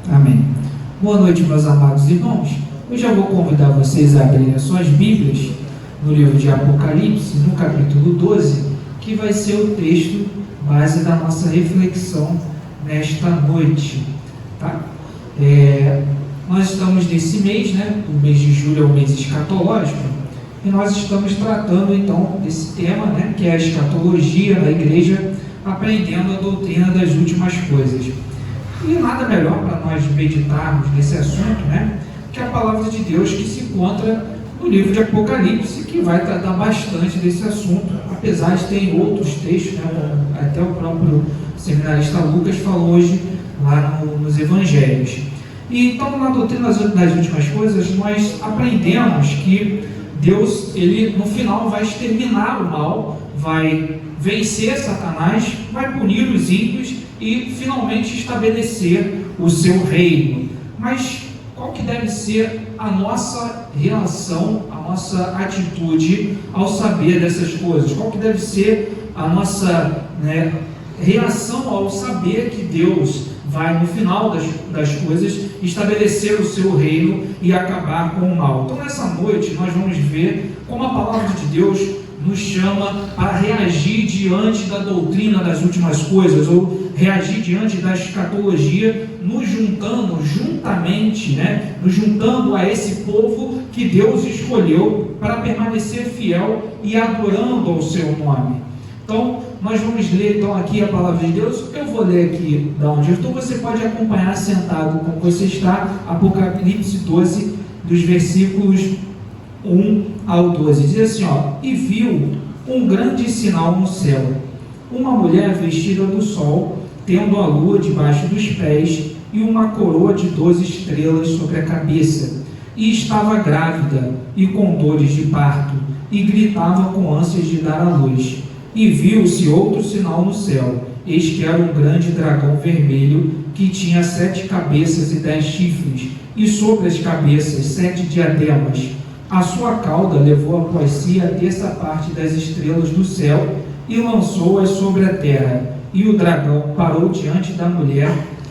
Amém. Boa noite, meus amados irmãos. Eu já vou convidar vocês a abrirem as suas Bíblias no livro de Apocalipse, no capítulo 12, que vai ser o texto base da nossa reflexão nesta noite. Tá? Nós estamos nesse mês, o mês de julho é o mês escatológico, e nós estamos tratando então desse tema, que é a escatologia na igreja, aprendendo a doutrina das últimas coisas. E nada melhor para nós meditarmos nesse assunto, que a palavra de Deus que se encontra no livro de Apocalipse, que vai tratar bastante desse assunto, apesar de ter outros textos, até o próprio seminarista Lucas falou hoje lá nos Evangelhos. E então, na doutrina das últimas coisas, nós aprendemos que Deus, ele no final vai exterminar o mal, vai vencer Satanás, vai punir os ímpios e finalmente estabelecer o seu reino. Mas qual que deve ser a nossa reação, a nossa atitude ao saber dessas coisas? Qual que deve ser a nossa reação ao saber que Deus vai, no final das coisas, estabelecer o seu reino e acabar com o mal? Então, nessa noite, nós vamos ver como a palavra de Deus nos chama para reagir diante da doutrina das últimas coisas, ou reagir diante da escatologia, nos juntando juntamente, nos juntando a esse povo que Deus escolheu para permanecer fiel e adorando ao seu nome. Então, nós vamos ler aqui a palavra de Deus. Eu vou ler aqui de onde eu estou, você pode acompanhar sentado como você está, Apocalipse 12, dos versículos 1 ao 12, diz assim, e viu um grande sinal no céu, uma mulher vestida do sol, tendo a lua debaixo dos pés, e uma coroa de 12 estrelas sobre a cabeça, e estava grávida, e com dores de parto, e gritava com ânsias de dar à luz. E viu-se outro sinal no céu, eis que era um grande dragão vermelho, que tinha 7 cabeças e 10 chifres, e sobre as cabeças 7 diademas. A sua cauda levou após si a terça parte das estrelas do céu e lançou-as sobre a terra. E o dragão parou diante da mulher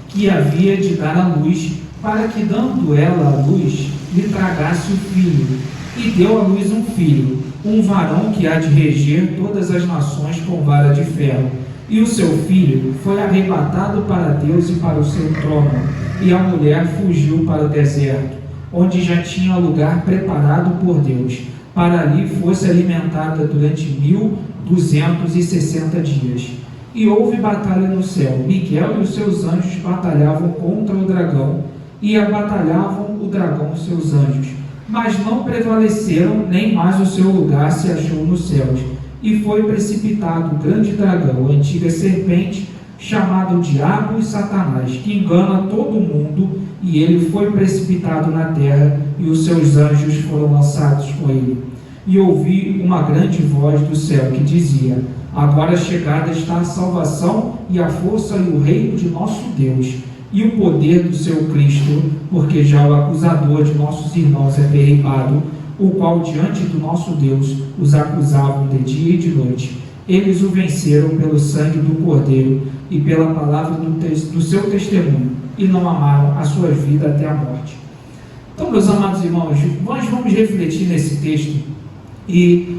que havia de dar à luz, para que, dando ela à luz, lhe tragasse o filho. E deu à luz um filho, um varão que há de reger todas as nações com vara de ferro. E o seu filho foi arrebatado para Deus e para o seu trono. E a mulher fugiu para o deserto, onde já tinha lugar preparado por Deus, para ali fosse alimentada durante 1260 dias. E houve batalha no céu. Miguel e os seus anjos batalhavam contra o dragão, e abatalhavam o dragão e seus anjos, mas não prevaleceram, nem mais o seu lugar se achou nos céus. E foi precipitado o grande dragão, a antiga serpente, chamado Diabo e Satanás, que engana todo mundo, e ele foi precipitado na terra, e os seus anjos foram lançados com ele. E ouvi uma grande voz do céu que dizia: agora chegada está a salvação e a força e o reino de nosso Deus e o poder do seu Cristo, porque já o acusador de nossos irmãos é derribado, o qual diante do nosso Deus os acusavam de dia e de noite. Eles o venceram pelo sangue do Cordeiro e pela palavra do seu testemunho, e não amaram a sua vida até a morte. Então, meus amados irmãos, nós vamos refletir nesse texto, e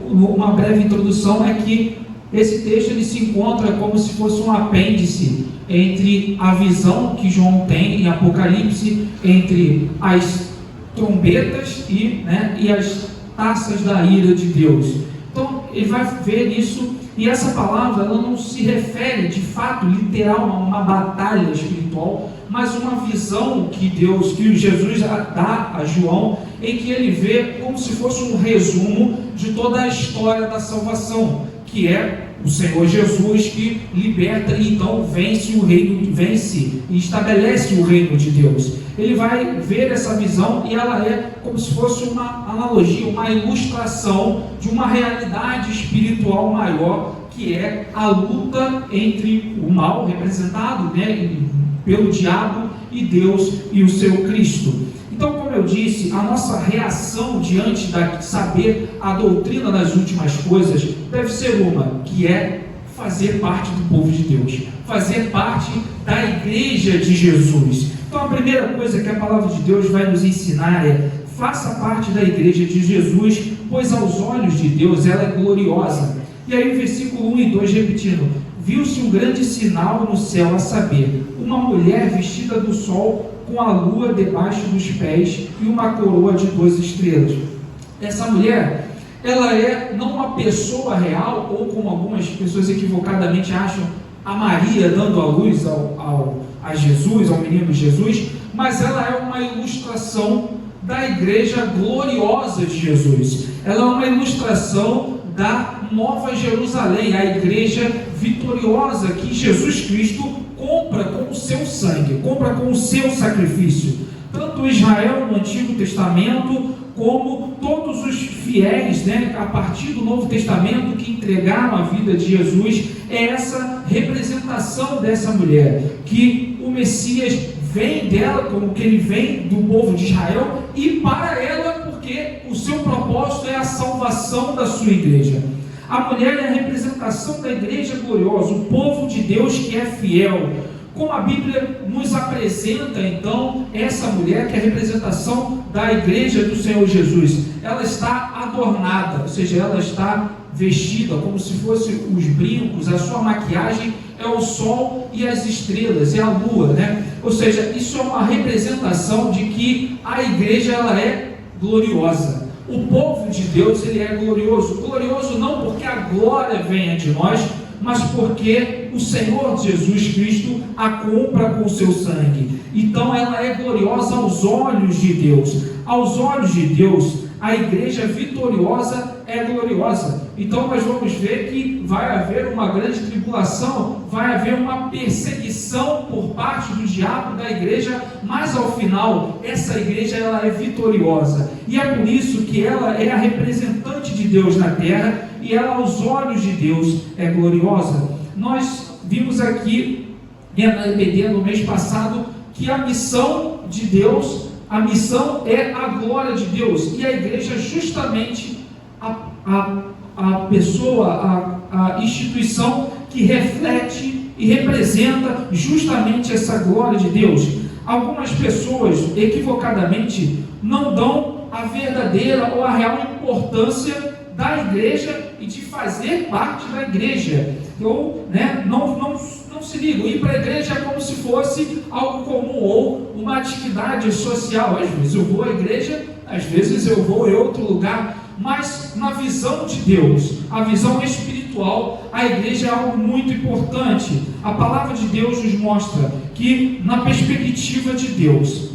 uma breve introdução é que esse texto ele se encontra como se fosse um apêndice entre a visão que João tem em Apocalipse, entre as trombetas e as taças da ira de Deus. Então, ele vai ver isso, e essa palavra ela não se refere de fato literal a uma batalha espiritual, mas uma visão que Jesus dá a João, em que ele vê como se fosse um resumo de toda a história da salvação, que é o Senhor Jesus que liberta e então vence e estabelece o reino de Deus. Ele vai ver essa visão, e ela é como se fosse uma analogia, uma ilustração de uma realidade espiritual maior, que é a luta entre o mal, representado pelo diabo, e Deus e o seu Cristo. Então, como eu disse, a nossa reação diante de saber a doutrina das últimas coisas deve ser uma, que é fazer parte do povo de Deus, fazer parte da igreja de Jesus. Então a primeira coisa que a palavra de Deus vai nos ensinar é: faça parte da igreja de Jesus, pois aos olhos de Deus ela é gloriosa. E aí o versículo 1 e 2 repetindo: viu-se um grande sinal no céu, a saber, uma mulher vestida do sol, com a lua debaixo dos pés e uma coroa de 12 estrelas. Essa mulher, ela é não uma pessoa real, ou como algumas pessoas equivocadamente acham, a Maria dando a luz a Jesus, ao menino Jesus, mas ela é uma ilustração da igreja gloriosa de Jesus. Ela é uma ilustração da Nova Jerusalém, a igreja vitoriosa que Jesus Cristo compra com o seu sangue, compra com o seu sacrifício. Tanto Israel no Antigo Testamento, como todos os fiéis, a partir do Novo Testamento, que entregaram a vida de Jesus, é essa representação dessa mulher, que o Messias vem dela, como que ele vem do povo de Israel, e para ela, porque o seu propósito é a salvação da sua igreja. A mulher é a representação da igreja gloriosa, o povo de Deus que é fiel. Como a Bíblia nos apresenta, então, essa mulher que é a representação da igreja do Senhor Jesus? Ela está adornada, ou seja, ela está vestida como se fossem os brincos, a sua maquiagem é o sol e as estrelas, é a lua, Ou seja, isso é uma representação de que a igreja ela é gloriosa. O povo de Deus, ele é glorioso. Glorioso não porque a glória venha de nós, mas porque o Senhor Jesus Cristo a compra com o seu sangue. Então ela é gloriosa aos olhos de Deus. Aos olhos de Deus, a igreja vitoriosa é gloriosa. Então nós vamos ver que vai haver uma grande tribulação, vai haver uma perseguição por parte do diabo da igreja, mas ao final essa igreja ela é vitoriosa, e é por isso que ela é a representante de Deus na terra, e ela aos olhos de Deus é gloriosa. Nós vimos aqui na EBD no mês passado que a missão de Deus, a missão é a glória de Deus, e a igreja justamente a pessoa, a instituição que reflete e representa justamente essa glória de Deus. Algumas pessoas equivocadamente não dão a verdadeira ou a real importância da igreja e de fazer parte da igreja, ou não se ligam. Ir para a igreja é como se fosse algo comum ou uma atividade social. Às vezes eu vou à igreja, às vezes eu vou em outro lugar, mas na visão de Deus, a visão espiritual, a igreja é algo muito importante. A palavra de Deus nos mostra que na perspectiva de Deus,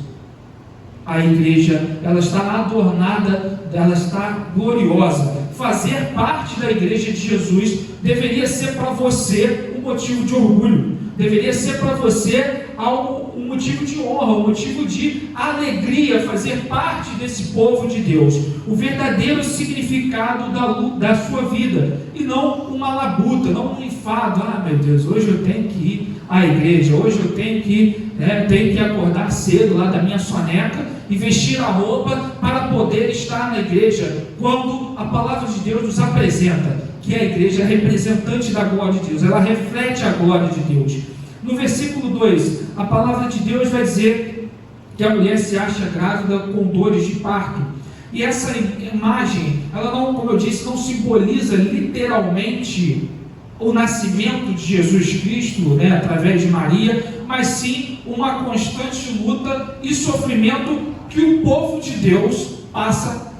a igreja ela está adornada, ela está gloriosa. Fazer parte da igreja de Jesus deveria ser para você um motivo de orgulho, deveria ser para você um motivo de honra, um motivo de alegria, fazer parte desse povo de Deus, o verdadeiro significado da sua vida, e não uma labuta, não um enfado. Meu Deus, hoje eu tenho que ir à igreja, hoje eu tenho que acordar cedo lá da minha soneca e vestir a roupa para poder estar na igreja, quando a palavra de Deus nos apresenta que a igreja é representante da glória de Deus, ela reflete a glória de Deus. No versículo 2, a palavra de Deus vai dizer que a mulher se acha grávida com dores de parto, e essa imagem, ela não, como eu disse, não simboliza literalmente o nascimento de Jesus Cristo, através de Maria, mas sim uma constante luta e sofrimento que o povo de Deus passa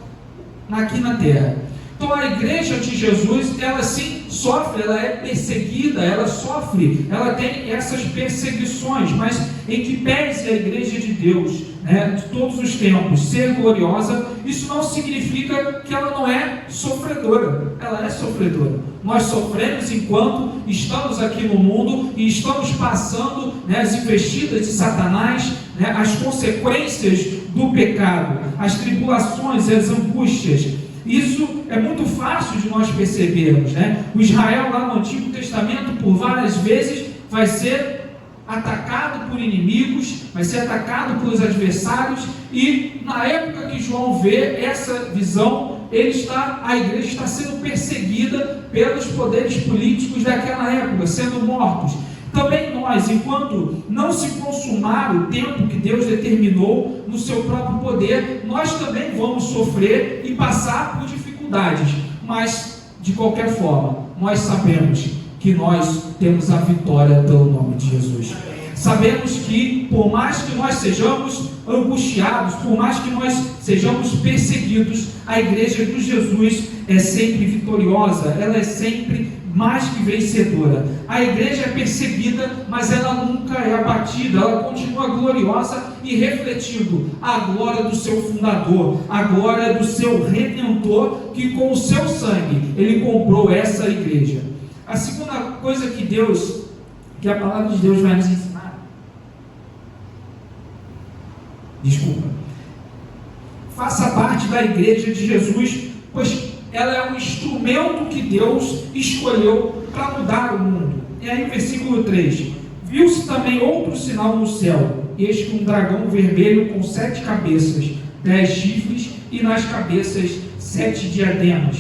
aqui na terra. Então a igreja de Jesus, ela sim sofre, ela é perseguida, ela sofre, ela tem essas perseguições, mas em que pese a igreja de Deus, de todos os tempos, ser gloriosa, isso não significa que ela não é sofredora. Ela é sofredora. Nós sofremos enquanto estamos aqui no mundo e estamos passando as investidas de Satanás, as consequências do pecado, as tribulações, as angústias. Isso é muito fácil de nós percebermos, O Israel lá no Antigo Testamento, por várias vezes, vai ser atacado por inimigos, vai ser atacado pelos adversários, e na época que João vê essa visão, a igreja está sendo perseguida pelos poderes políticos daquela época, sendo mortos. Também nós, enquanto não se consumar o tempo que Deus determinou no seu próprio poder, nós também vamos sofrer e passar por dificuldades. Mas, de qualquer forma, nós sabemos que nós temos a vitória pelo nome de Jesus. Sabemos que, por mais que nós sejamos angustiados, por mais que nós sejamos perseguidos, a igreja de Jesus é sempre vitoriosa, ela é sempre mais que vencedora. A igreja é perseguida, mas ela nunca é abatida, ela continua gloriosa e refletindo a glória do seu fundador, a glória do seu redentor, que com o seu sangue ele comprou essa igreja. A segunda coisa que a palavra de Deus vai nos ensinar, faça parte da igreja de Jesus, pois ela é um instrumento que Deus escolheu para mudar o mundo. E aí, versículo 3: viu-se também outro sinal no céu, eis que um dragão vermelho com 7 cabeças, 10 chifres, e nas cabeças 7 diademas.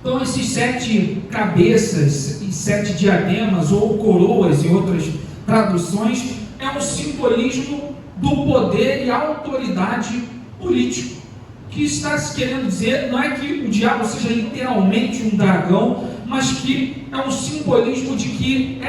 Então, esses 7 cabeças e 7 diademas, ou coroas em outras traduções, é um simbolismo do poder e autoridade político. O que está se querendo dizer não é que o diabo seja literalmente um dragão, mas que é um simbolismo de que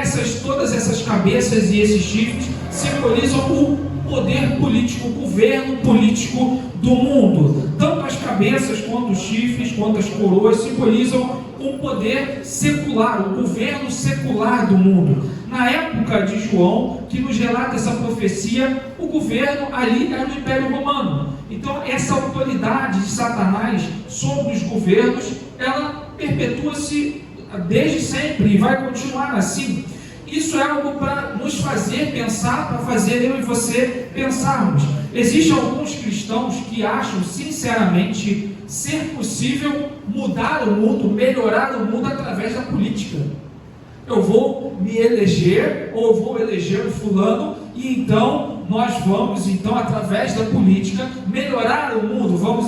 todas essas cabeças e esses chifres simbolizam o poder político, o governo político do mundo. Tanto as cabeças, quanto os chifres, quanto as coroas simbolizam o poder secular, o governo secular do mundo. Na época de João, que nos relata essa profecia, o governo ali era o Império Romano. Então, essa autoridade de Satanás sobre os governos, ela perpetua-se desde sempre e vai continuar assim. Isso é algo para nos fazer pensar, para fazer eu e você pensarmos. Existem alguns cristãos que acham sinceramente ser possível mudar o mundo, melhorar o mundo através da política. Eu vou me eleger, ou vou eleger o fulano, e então nós vamos, através da política, melhorar o mundo. Vamos,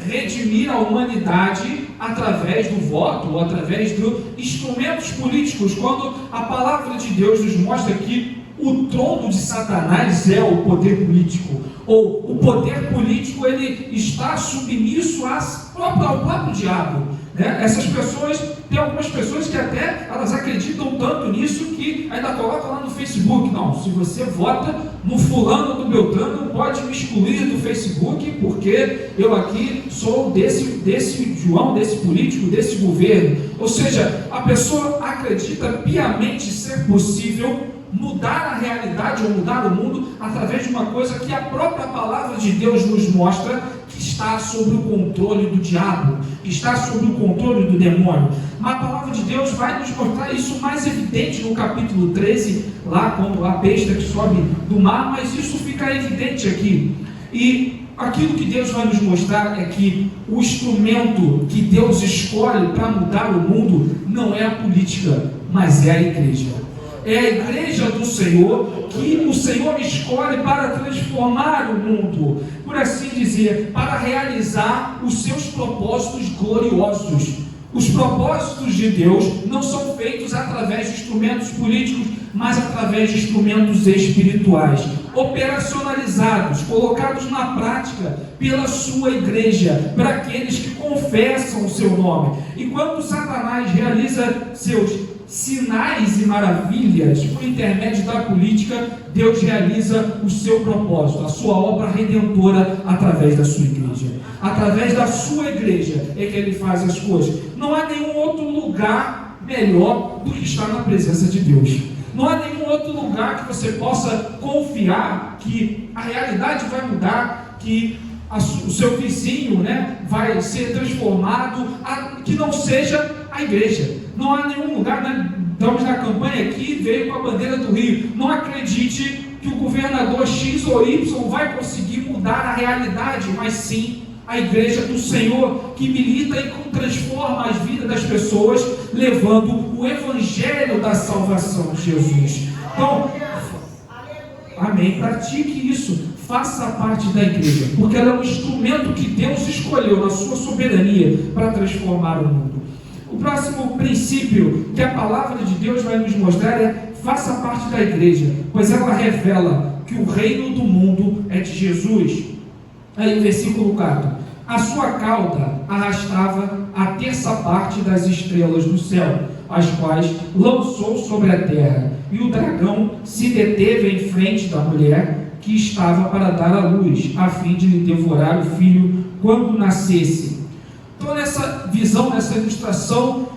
redimir a humanidade através do voto, ou através de instrumentos políticos, quando a palavra de Deus nos mostra que o trono de Satanás é o poder político, ou o poder político ele está submisso ao próprio diabo. Essas pessoas, tem algumas pessoas que até elas acreditam tanto nisso que ainda colocam lá no Facebook: não, se você vota no fulano do Beltrano, pode me excluir do Facebook, porque eu aqui sou desse João, desse político, desse governo. Ou seja, a pessoa acredita piamente ser possível mudar a realidade ou mudar o mundo através de uma coisa que a própria palavra de Deus nos mostra que está sob o controle do diabo, que está sob o controle do demônio. Mas a palavra de Deus vai nos mostrar isso mais evidente no capítulo 13, lá quando a besta que sobe do mar, mas isso fica evidente aqui. E aquilo que Deus vai nos mostrar é que o instrumento que Deus escolhe para mudar o mundo não é a política, mas é a igreja. É a igreja do Senhor, que o Senhor escolhe para transformar o mundo, por assim dizer, para realizar os seus propósitos gloriosos. Os propósitos de Deus não são feitos através de instrumentos políticos, mas através de instrumentos espirituais, operacionalizados, colocados na prática pela sua igreja, para aqueles que confessam o seu nome. E quando Satanás realiza seus sinais e maravilhas por intermédio da política, Deus realiza o seu propósito, a sua obra redentora através da sua igreja. Através da sua igreja é que ele faz as coisas. Não há nenhum outro lugar melhor do que estar na presença de Deus. Não há nenhum outro lugar que você possa confiar que a realidade vai mudar, que o seu vizinho, vai ser transformado, que não seja a igreja. Não há nenhum lugar, estamos na campanha aqui, veio com a bandeira do Rio. Não acredite que o governador X ou Y vai conseguir mudar a realidade, mas sim a igreja do Senhor, que milita e transforma as vidas das pessoas, levando o evangelho da salvação de Jesus. Então, amém, pratique isso, faça parte da igreja, porque ela é um instrumento que Deus escolheu na sua soberania para transformar o mundo. O próximo princípio que a palavra de Deus vai nos mostrar é: faça parte da igreja, pois ela revela que o reino do mundo é de Jesus. Aí, versículo 4: a sua cauda arrastava a terça parte das estrelas do céu, as quais lançou sobre a terra, e o dragão se deteve em frente da mulher que estava para dar à luz, a fim de lhe devorar o filho quando nascesse. Então, nessa visão, nessa ilustração,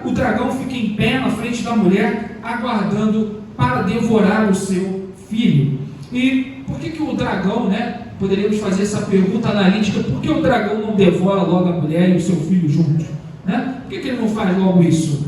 o dragão fica em pé na frente da mulher, aguardando para devorar o seu filho. E por que o dragão, poderíamos fazer essa pergunta analítica: por que o dragão não devora logo a mulher e o seu filho juntos? Por que ele não faz logo isso?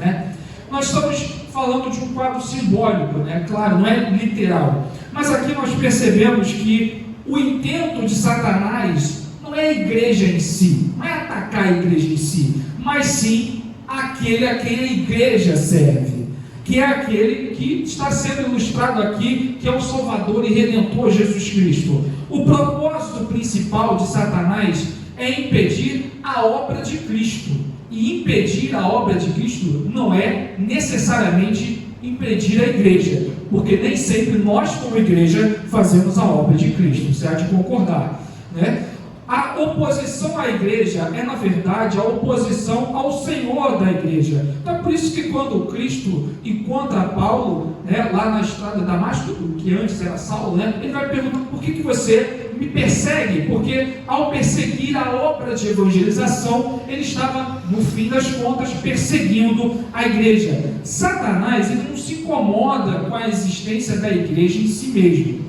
Nós estamos falando de um quadro simbólico, claro, não é literal, mas aqui nós percebemos que o intento de Satanás não é a igreja em si, não é atacar a igreja em si, mas sim aquele a quem a igreja serve, que é aquele que está sendo ilustrado aqui, que é o Salvador e Redentor Jesus Cristo. O propósito principal de Satanás é impedir a obra de Cristo, e impedir a obra de Cristo não é necessariamente impedir a igreja, porque nem sempre nós como igreja fazemos a obra de Cristo, você há de concordar, A oposição à igreja é, na verdade, a oposição ao Senhor da igreja. Então, por isso que quando Cristo encontra Paulo, lá na estrada de Damasco, que antes era Saulo, ele vai perguntar: por que você me persegue? Porque ao perseguir a obra de evangelização, ele estava, no fim das contas, perseguindo a igreja. Satanás, ele não se incomoda com a existência da igreja em si mesmo,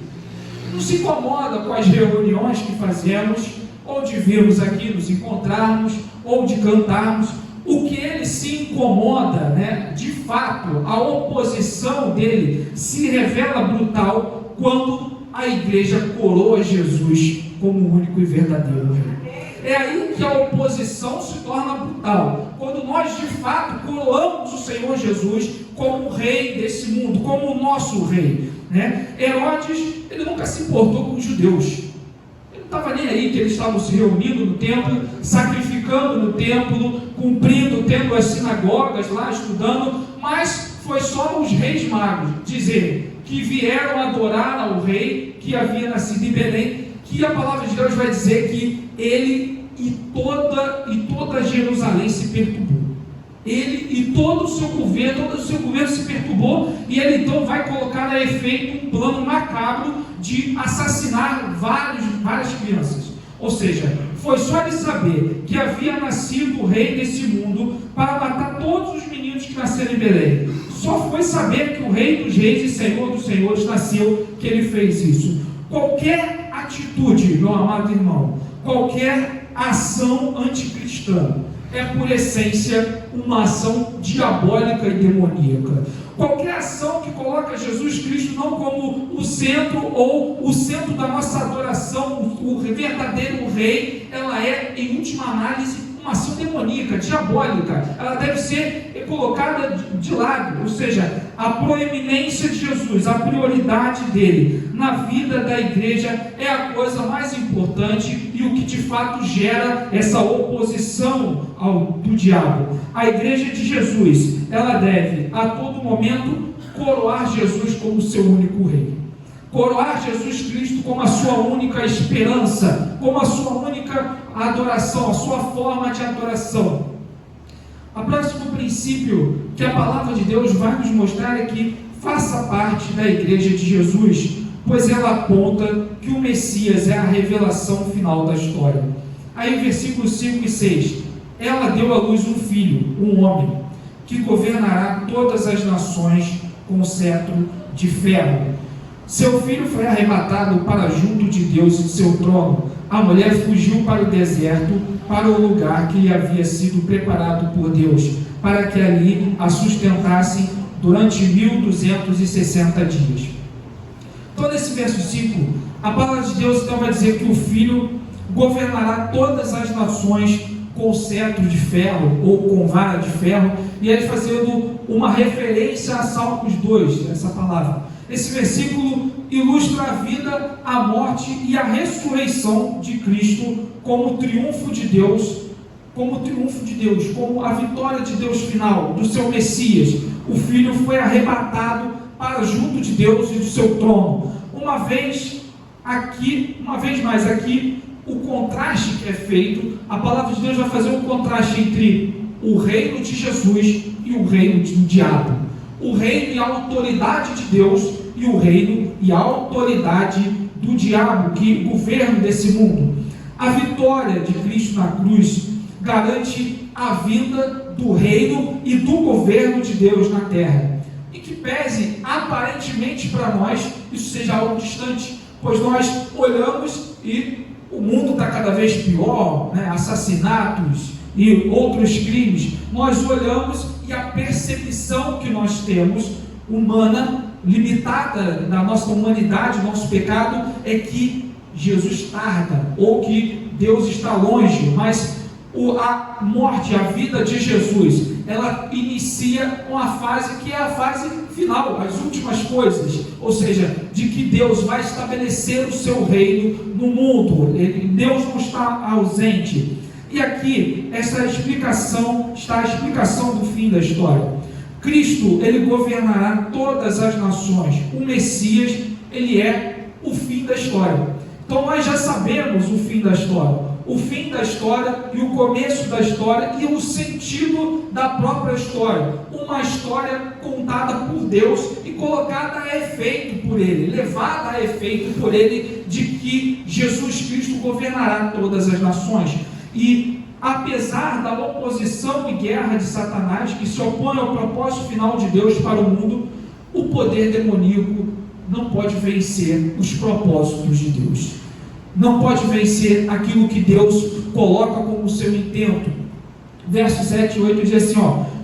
não se incomoda com as reuniões que fazemos, ou de virmos aqui nos encontrarmos, ou de cantarmos. O que ele se incomoda, de fato, a oposição dele se revela brutal quando a igreja coroa Jesus como o único e verdadeiro rei. É aí que a oposição se torna brutal, quando nós de fato coroamos o Senhor Jesus como o rei desse mundo, como o nosso rei. Herodes, ele nunca se importou com os judeus, ele não estava nem aí que eles estavam se reunindo no templo, sacrificando no templo, cumprindo, tendo as sinagogas lá, estudando, mas foi só os reis magos dizer que vieram adorar ao rei que havia nascido em Belém, que a palavra de Deus vai dizer que ele e toda Jerusalém se perturbou. Ele e todo o seu governo se perturbou, e ele então vai colocar a efeito um plano macabro de assassinar várias crianças. Ou seja, foi só ele saber que havia nascido o rei desse mundo para matar todos os meninos que nasceram em Belém. Só foi saber que o rei dos reis e senhor dos senhores nasceu que ele fez isso. Qualquer atitude, meu amado irmão, qualquer ação anticristã é por essência uma ação diabólica e demoníaca. Qualquer ação que coloca Jesus Cristo não como o centro ou o centro da nossa adoração, o verdadeiro rei, ela é, em última análise, uma ação demoníaca, diabólica. Ela deve ser colocada de lado, ou seja, a proeminência de Jesus, a prioridade dele na vida da igreja é a coisa mais importante e o que de fato gera essa oposição do diabo. A igreja de Jesus, ela deve a todo momento coroar Jesus como seu único rei, coroar Jesus Cristo como a sua única esperança, como a sua única adoração, a sua forma de adoração. O próximo princípio que a palavra de Deus vai nos mostrar é que faça parte da igreja de Jesus, pois ela aponta que o Messias é a revelação final da história. Aí versículos 5 e 6, ela deu à luz um filho, um homem, que governará todas as nações com cetro de ferro. Seu filho foi arrebatado para junto de Deus e seu trono. A mulher fugiu para o deserto, para o lugar que lhe havia sido preparado por Deus, para que ali a sustentassem durante 1260 dias. Então, nesse verso 5, a palavra de Deus então vai dizer que o filho governará todas as nações com cetro de ferro, ou com vara de ferro, e ele fazendo uma referência a Salmos 2, essa palavra. Esse versículo ilustra a vida, a morte e a ressurreição de Cristo como o triunfo de Deus como o triunfo de Deus, como a vitória de Deus final, do seu Messias. O Filho foi arrebatado para junto de Deus e do seu trono. Uma vez mais aqui, o contraste que é feito, a palavra de Deus vai fazer um contraste entre o reino de Jesus e o reino do diabo. O reino e a autoridade de Deus e o reino e a autoridade do diabo, que governa desse mundo. A vitória de Cristo na cruz garante a vinda do reino e do governo de Deus na terra. E que pese aparentemente para nós isso seja algo distante, pois nós olhamos e o mundo está cada vez pior, né? Assassinatos e outros crimes. Nós olhamos e a percepção que nós temos, humana, limitada da nossa humanidade, nosso pecado, é que Jesus tarda, ou que Deus está longe. Mas a morte, a vida de Jesus, ela inicia uma fase que é a fase final, as últimas coisas, ou seja, de que Deus vai estabelecer o seu reino no mundo. Deus não está ausente. E aqui, essa explicação, está a explicação do fim da história. Cristo, ele governará todas as nações. O Messias, ele é o fim da história. Então nós já sabemos o fim da história. O fim da história e o começo da história e o sentido da própria história. Uma história contada por Deus e colocada a efeito por Ele, levada a efeito por Ele, de que Jesus Cristo governará todas as nações. E apesar da oposição e guerra de Satanás, que se opõe ao propósito final de Deus para o mundo, o poder demoníaco não pode vencer os propósitos de Deus. Não pode vencer aquilo que Deus coloca como seu intento. Versos 7 e 8 diz assim,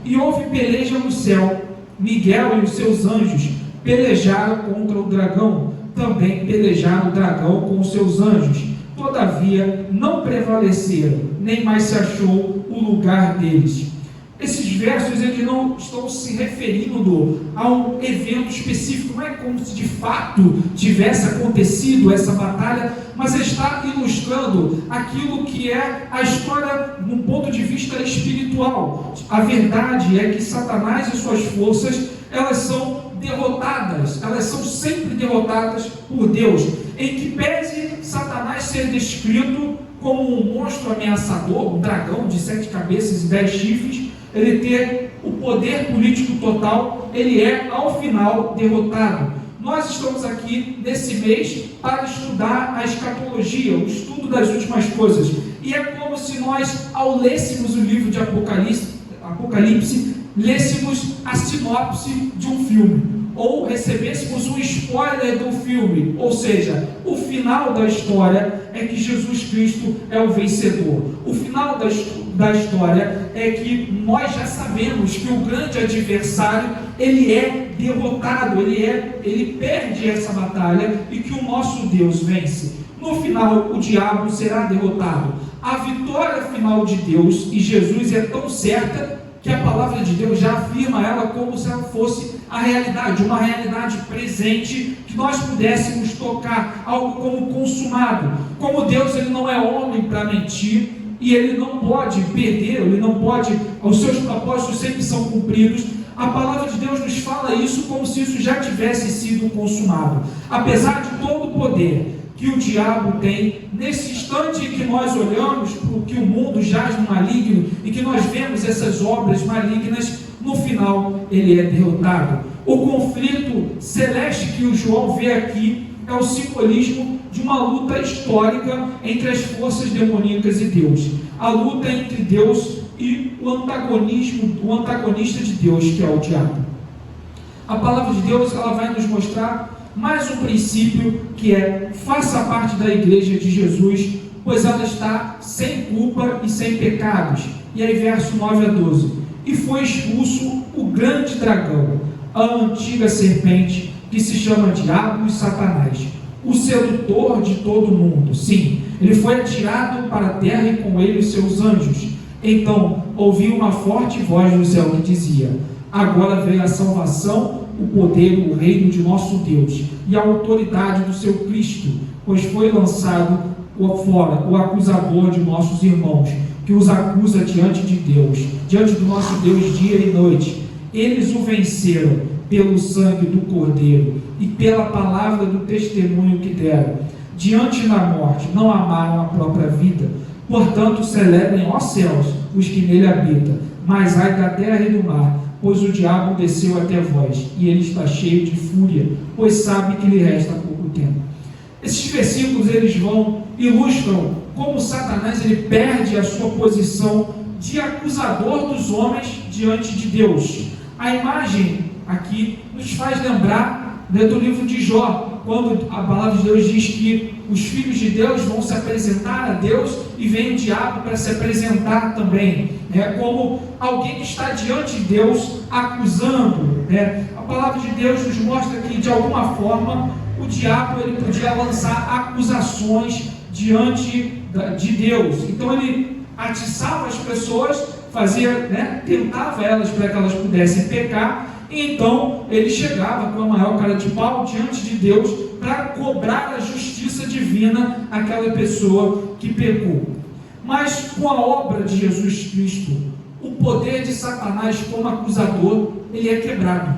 e houve peleja no céu, Miguel e os seus anjos pelejaram contra o dragão, também pelejaram o dragão com os seus anjos, todavia não prevaleceram, nem mais se achou o lugar deles. Esses versos, eles não estão se referindo a um evento específico, não é como se de fato tivesse acontecido essa batalha, mas está ilustrando aquilo que é a história num ponto de vista espiritual. A verdade é que Satanás e suas forças, elas são derrotadas, elas são sempre derrotadas por Deus, em que pese Satanás ser descrito como um monstro ameaçador, um dragão de 7 cabeças e 10 chifres, ele ter o poder político total, ele é ao final derrotado. Nós estamos aqui nesse mês para estudar a escatologia, o estudo das últimas coisas, e é como se nós, ao lêssemos o livro de Apocalipse, lêssemos a sinopse de um filme, ou recebêssemos um spoiler do filme, ou seja, o final da história é que Jesus Cristo é o vencedor. O final da história é que nós já sabemos que o grande adversário, ele é derrotado, ele perde essa batalha e que o nosso Deus vence. No final, o diabo será derrotado. A vitória final de Deus e Jesus é tão certa que a palavra de Deus já afirma ela como se ela fosse a realidade, uma realidade presente, que nós pudéssemos tocar, algo como consumado. Como Deus, ele não é homem para mentir, e ele não pode perder, ele não pode, os seus propósitos sempre são cumpridos. A palavra de Deus nos fala isso como se isso já tivesse sido consumado. Apesar de todo o poder que o diabo tem, nesse instante que nós olhamos para o que o mundo jaz no maligno e que nós vemos essas obras malignas, no final ele é derrotado. O conflito celeste que o João vê aqui é o simbolismo de uma luta histórica entre as forças demoníacas e Deus. A luta entre Deus e o antagonista de Deus, que é o diabo. A palavra de Deus, ela vai nos mostrar mais um princípio, que é: faça parte da igreja de Jesus, pois ela está sem culpa e sem pecados. E aí verso 9 a 12: e foi expulso o grande dragão, a antiga serpente, que se chama Diabo e Satanás, o sedutor de todo mundo. Sim, ele foi atirado para a terra e com ele os seus anjos. Então ouvi uma forte voz do céu que dizia: agora veio a salvação, o poder, o reino de nosso Deus e a autoridade do seu Cristo, pois foi lançado fora o acusador de nossos irmãos, que os acusa diante de Deus, diante do nosso Deus dia e noite. Eles o venceram pelo sangue do Cordeiro e pela palavra do testemunho que deram. Diante da morte, não amaram a própria vida. Portanto, celebrem, ó céus, os que nele habitam, mas ai da terra e do mar, pois o diabo desceu até vós, e ele está cheio de fúria, pois sabe que lhe resta pouco tempo. Esses versículos, eles ilustram como Satanás ele perde a sua posição de acusador dos homens diante de Deus. A imagem aqui nos faz lembrar do livro de Jó, quando a palavra de Deus diz que os filhos de Deus vão se apresentar a Deus e vem o diabo para se apresentar também, como alguém que está diante de Deus acusando. A palavra de Deus nos mostra que, de alguma forma, o diabo ele podia lançar acusações diante de Deus. Então ele atiçava as pessoas, tentava elas para que elas pudessem pecar. E então ele chegava com a maior cara de pau diante de Deus para cobrar a justiça divina àquela pessoa que pecou. Mas com a obra de Jesus Cristo, o poder de Satanás como acusador, ele é quebrado.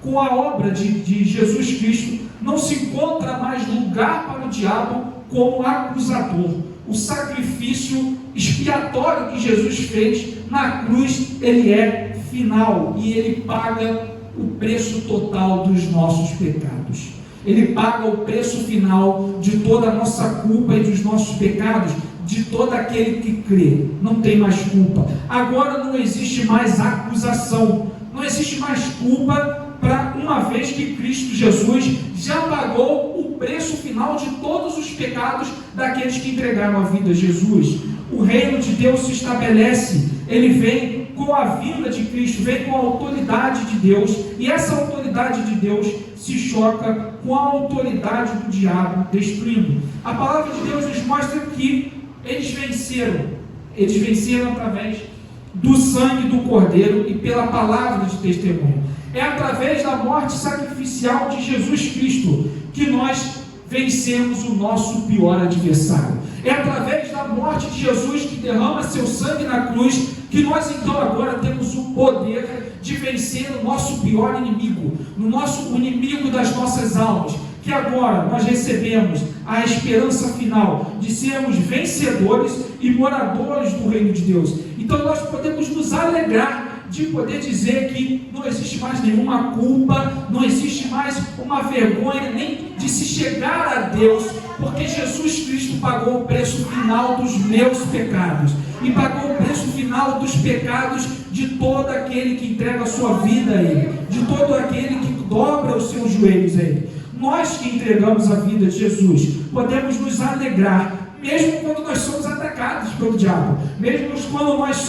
Com a obra de Jesus Cristo, não se encontra mais lugar para o diabo como acusador. O sacrifício expiatório que Jesus fez na cruz, ele é final e ele paga o preço total dos nossos pecados. Ele paga o preço final de toda a nossa culpa e dos nossos pecados, de todo aquele que crê. Não tem mais culpa. Agora não existe mais acusação, não existe mais culpa, para uma vez que Cristo Jesus já pagou o preço final de todos os pecados daqueles que entregaram a vida a Jesus. O reino de Deus se estabelece, ele vem com a vinda de Cristo, vem com a autoridade de Deus, e essa autoridade de Deus se choca com a autoridade do diabo, destruindo. A palavra de Deus nos mostra que eles venceram através do sangue do Cordeiro e pela palavra de testemunho. É através da morte sacrificial de Jesus Cristo que nós vencemos o nosso pior adversário. É através da morte de Jesus, que derrama seu sangue na cruz, que nós então agora temos o poder de vencer o nosso pior inimigo, o inimigo das nossas almas, que agora nós recebemos a esperança final de sermos vencedores e moradores do reino de Deus. Então nós podemos nos alegrar de poder dizer que não existe mais nenhuma culpa, não existe mais uma vergonha, nem de se chegar a Deus, porque Jesus Cristo pagou o preço final dos meus pecados, e pagou o preço final dos pecados de todo aquele que entrega a sua vida a Ele, de todo aquele que dobra os seus joelhos a Ele. Nós que entregamos a vida de Jesus, podemos nos alegrar, mesmo quando nós somos atacados pelo diabo, mesmo quando nós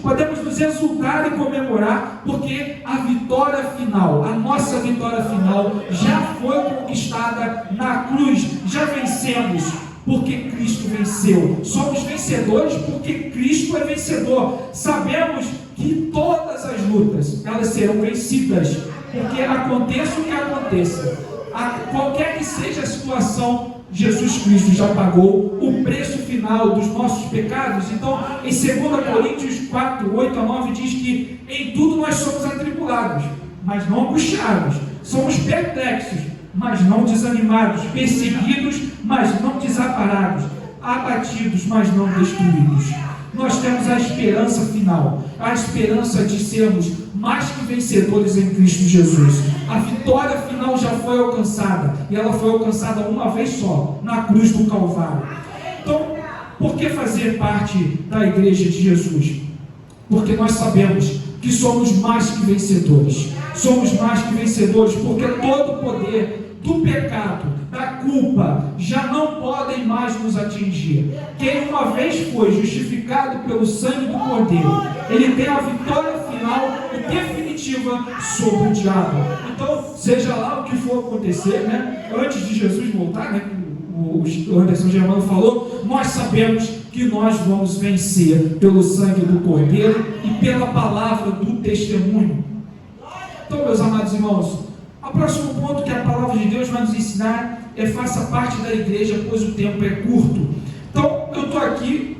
podemos nos exultar e comemorar, porque a vitória final, a nossa vitória final, já foi conquistada na cruz. Já vencemos, porque Cristo venceu. Somos vencedores porque Cristo é vencedor. Sabemos que todas as lutas, elas serão vencidas, porque aconteça o que aconteça, qualquer que seja a situação, Jesus Cristo já pagou o preço final dos nossos pecados. Então, em 2 Coríntios 4, 8 a 9, diz que em tudo nós somos atribulados, mas não angustiados, somos perplexos, mas não desanimados, perseguidos, mas não desamparados, abatidos, mas não destruídos. Nós temos a esperança final, a esperança de sermos mais que vencedores em Cristo Jesus. A vitória final já foi alcançada, e ela foi alcançada uma vez só, na cruz do Calvário. Então, por que fazer parte da igreja de Jesus? Porque nós sabemos que somos mais que vencedores. Somos mais que vencedores, porque todo o poder do pecado, da culpa, já não podem mais nos atingir. Quem uma vez foi justificado pelo sangue do Cordeiro, ele tem a vitória final e definitiva sobre o diabo. Então, seja lá o que for acontecer, antes de Jesus voltar, o Anderson Germano falou, nós sabemos que nós vamos vencer pelo sangue do Cordeiro e pela palavra do testemunho. Então, meus amados irmãos, o próximo ponto que a palavra de Deus vai nos ensinar é: faça parte da igreja, pois o tempo é curto. Então, eu estou aqui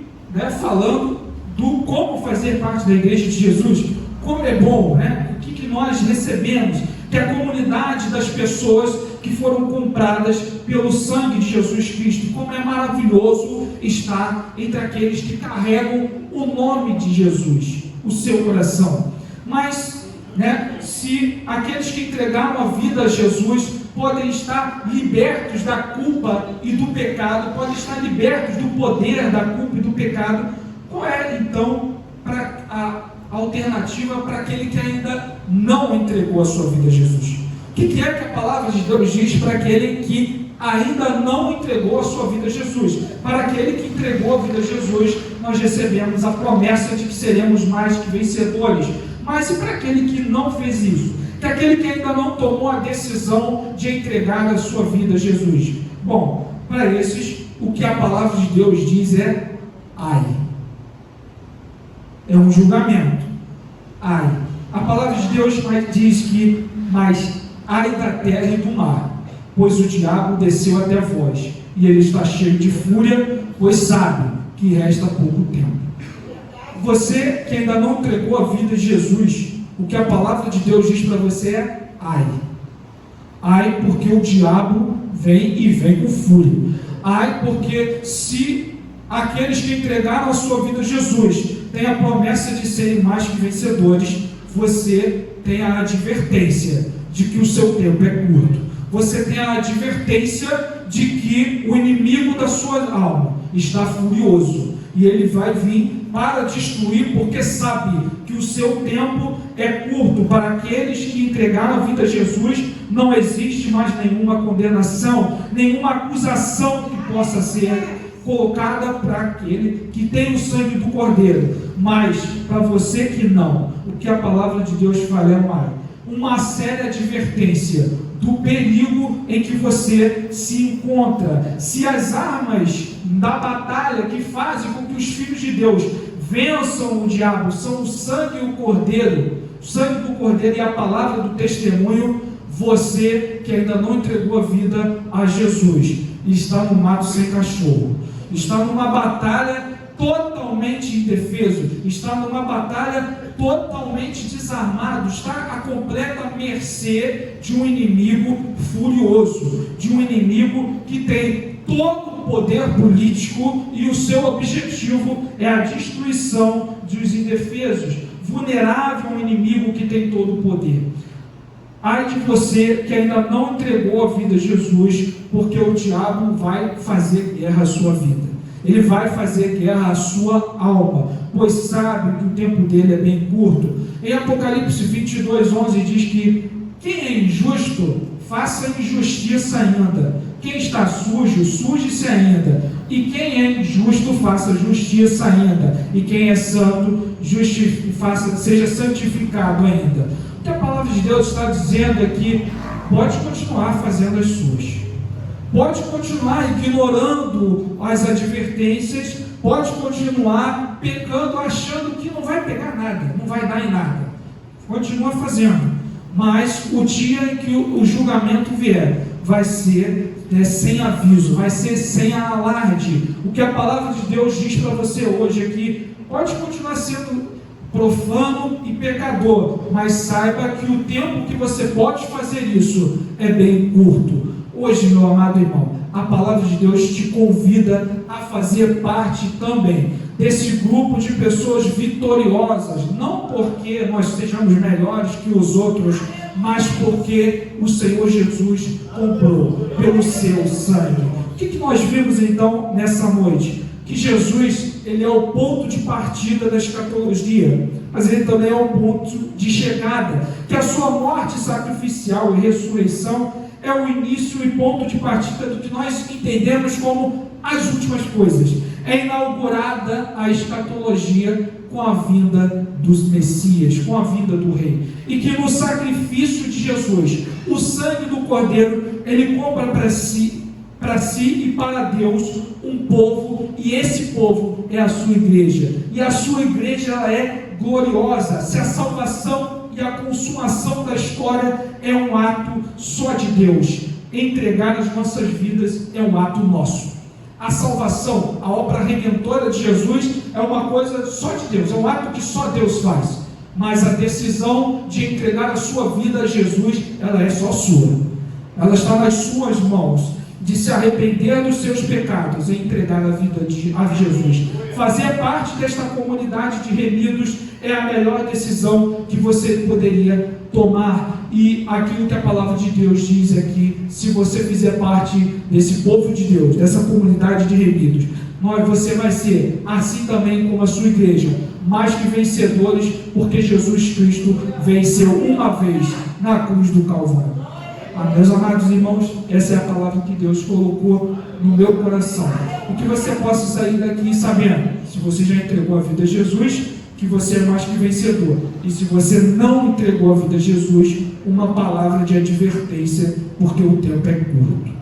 falando do como fazer parte da igreja de Jesus, como é bom, né? O que nós recebemos, que a comunidade das pessoas que foram compradas pelo sangue de Jesus Cristo, como é maravilhoso estar entre aqueles que carregam o nome de Jesus, o seu coração. Mas, se aqueles que entregaram a vida a Jesus podem estar libertos da culpa e do pecado, podem estar libertos do poder da culpa e do pecado, qual é então a alternativa para aquele que ainda não entregou a sua vida a Jesus? O que é que a palavra de Deus diz para aquele que ainda não entregou a sua vida a Jesus? Para aquele que entregou a vida a Jesus, nós recebemos a promessa de que seremos mais que vencedores. Mas e para aquele que não fez isso? Que aquele que ainda não tomou a decisão de entregar a sua vida a Jesus? Bom, para esses, o que a palavra de Deus diz é ai. É um julgamento. Ai. A palavra de Deus diz que, mas ai da terra e do mar, pois o diabo desceu até vós, e ele está cheio de fúria, pois sabe que resta pouco tempo. Você que ainda não entregou a vida a Jesus, o que a palavra de Deus diz para você é ai. Ai, porque o diabo vem com fúria. Ai, porque se aqueles que entregaram a sua vida a Jesus têm a promessa de serem mais que vencedores, você tem a advertência de que o seu tempo é curto. Você tem a advertência de que o inimigo da sua alma está furioso e ele vai vir para destruir, porque sabe que o seu tempo é curto. Para aqueles que entregaram a vida a Jesus, não existe mais nenhuma condenação, nenhuma acusação que possa ser colocada para aquele que tem o sangue do Cordeiro. Mas para você que não, o que a palavra de Deus fala é uma séria advertência do perigo em que você se encontra. Se as armas da batalha que fazem com que os filhos de Deus vençam o diabo são o sangue e o cordeiro, o sangue do cordeiro e a palavra do testemunho, você que ainda não entregou a vida a Jesus está no mato sem cachorro, está numa batalha totalmente indefeso, está numa batalha totalmente desarmado, está à completa mercê de um inimigo furioso, de um inimigo que tem todo o poder político e o seu objetivo é a destruição dos indefesos, vulnerável a um inimigo que tem todo o poder. Ai de você que ainda não entregou a vida a Jesus, porque o diabo vai fazer guerra à sua vida. Ele vai fazer guerra à sua alma, pois sabe que o tempo dele é bem curto. Em Apocalipse 22:11 diz que quem é injusto, faça injustiça ainda. Quem está sujo, suje-se ainda. E quem é injusto, faça justiça ainda. E quem é santo, seja santificado ainda. O que a palavra de Deus está dizendo é que pode continuar fazendo as suas. Pode continuar ignorando as advertências, pode continuar pecando, achando que não vai pegar nada, não vai dar em nada. Continua fazendo, mas o dia em que o julgamento vier, vai ser sem aviso, vai ser sem alarde. O que a palavra de Deus diz para você hoje é que pode continuar sendo profano e pecador, mas saiba que o tempo que você pode fazer isso é bem curto. Hoje, meu amado irmão, a palavra de Deus te convida a fazer parte também desse grupo de pessoas vitoriosas, não porque nós sejamos melhores que os outros, mas porque o Senhor Jesus comprou pelo seu sangue. O que nós vimos então nessa noite? Que Jesus, ele é o ponto de partida da escatologia, mas ele também é o ponto de chegada, que a sua morte sacrificial e ressurreição é o início e ponto de partida do que nós entendemos como as últimas coisas. É inaugurada a escatologia com a vinda dos Messias, com a vinda do Rei. E que no sacrifício de Jesus, o sangue do Cordeiro, ele compra para si e para Deus um povo, e esse povo é a sua igreja. E a sua igreja ela é gloriosa. Se a salvação e a consumação da história é um ato só de Deus, entregar as nossas vidas é um ato nosso. A salvação, a obra redentora de Jesus é uma coisa só de Deus, é um ato que só Deus faz. Mas a decisão de entregar a sua vida a Jesus, ela é só sua. Ela está nas suas mãos, de se arrepender dos seus pecados e entregar a vida a Jesus. Fazer parte desta comunidade de remidos é a melhor decisão que você poderia tomar. E aquilo que a palavra de Deus diz é que, se você fizer parte desse povo de Deus, dessa comunidade de remidos, você vai ser, assim também como a sua igreja, mais que vencedores, porque Jesus Cristo venceu uma vez na cruz do Calvário. Meus amados irmãos, essa é a palavra que Deus colocou no meu coração. E que você possa sair daqui sabendo, se você já entregou a vida a Jesus, que você é mais que vencedor. E se você não entregou a vida a Jesus, uma palavra de advertência, porque o tempo é curto.